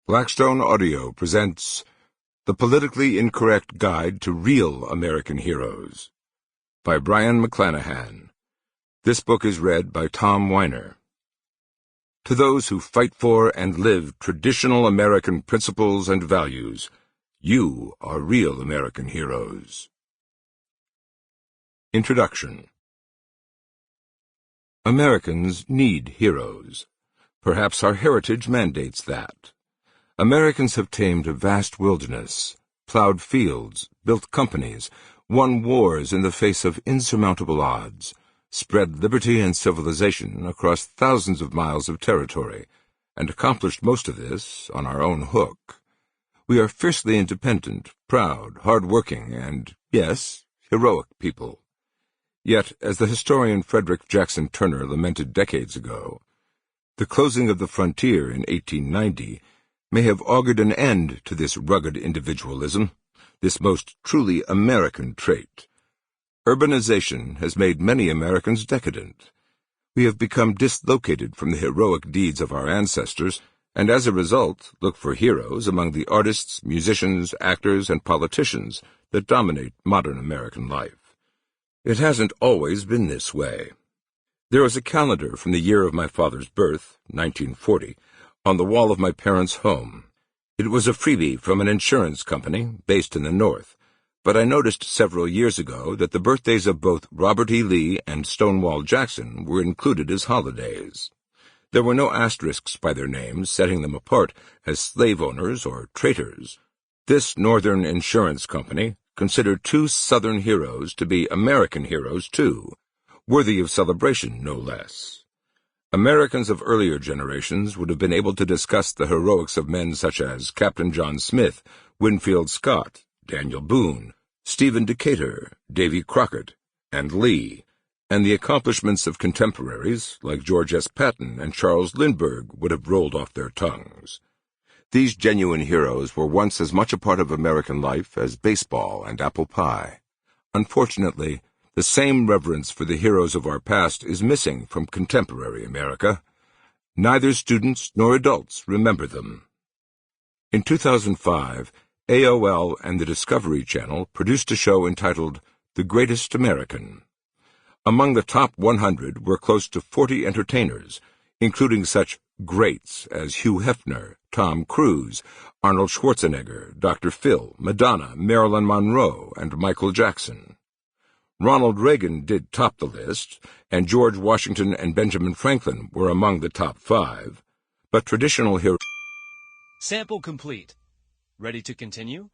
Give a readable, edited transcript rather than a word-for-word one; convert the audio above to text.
Blackstone Audio presents The Politically Incorrect Guide to Real American Heroes by Brion McClanahan. This book is read by Tom Weiner. To those who fight for and live traditional American principles and values, you are real American heroes. Introduction. Americans need heroes. Perhaps our heritage mandates that. Americans have tamed a vast wilderness, plowed fields, built companies, won wars in the face of insurmountable odds, spread liberty and civilization across thousands of miles of territory, and accomplished most of this on our own hook. We are fiercely independent, proud, hard-working, and, yes, heroic people. Yet, as the historian Frederick Jackson Turner lamented decades ago, the closing of the frontier in 1890 may have augured an end to this rugged individualism, this most truly American trait. Urbanization has made many Americans decadent. We have become dislocated from the heroic deeds of our ancestors, and as a result look for heroes among the artists, musicians, actors, and politicians that dominate modern American life. It hasn't always been this way. There is a calendar from the year of my father's birth, 1940, on the wall of my parents' home. It was a freebie from an insurance company based in the North, but I noticed several years ago that the birthdays of both Robert E. Lee and Stonewall Jackson were included as holidays. There were no asterisks by their names setting them apart as slave owners or traitors. This Northern insurance company considered two Southern heroes to be American heroes, too, worthy of celebration, no less. Americans of earlier generations would have been able to discuss the heroics of men such as Captain John Smith, Winfield Scott, Daniel Boone, Stephen Decatur, Davy Crockett, and Lee, and the accomplishments of contemporaries like George S. Patton and Charles Lindbergh would have rolled off their tongues. These genuine heroes were once as much a part of American life as baseball and apple pie. Unfortunately, the same reverence for the heroes of our past is missing from contemporary America. Neither students nor adults remember them. In 2005, AOL and the Discovery Channel produced a show entitled The Greatest American. Among the top 100 were close to 40 entertainers, including such greats as Hugh Hefner, Tom Cruise, Arnold Schwarzenegger, Dr. Phil, Madonna, Marilyn Monroe, and Michael Jackson. Ronald Reagan did top the list, and George Washington and Benjamin Franklin were among the top 5. But traditional heroes... Sample complete. Ready to continue?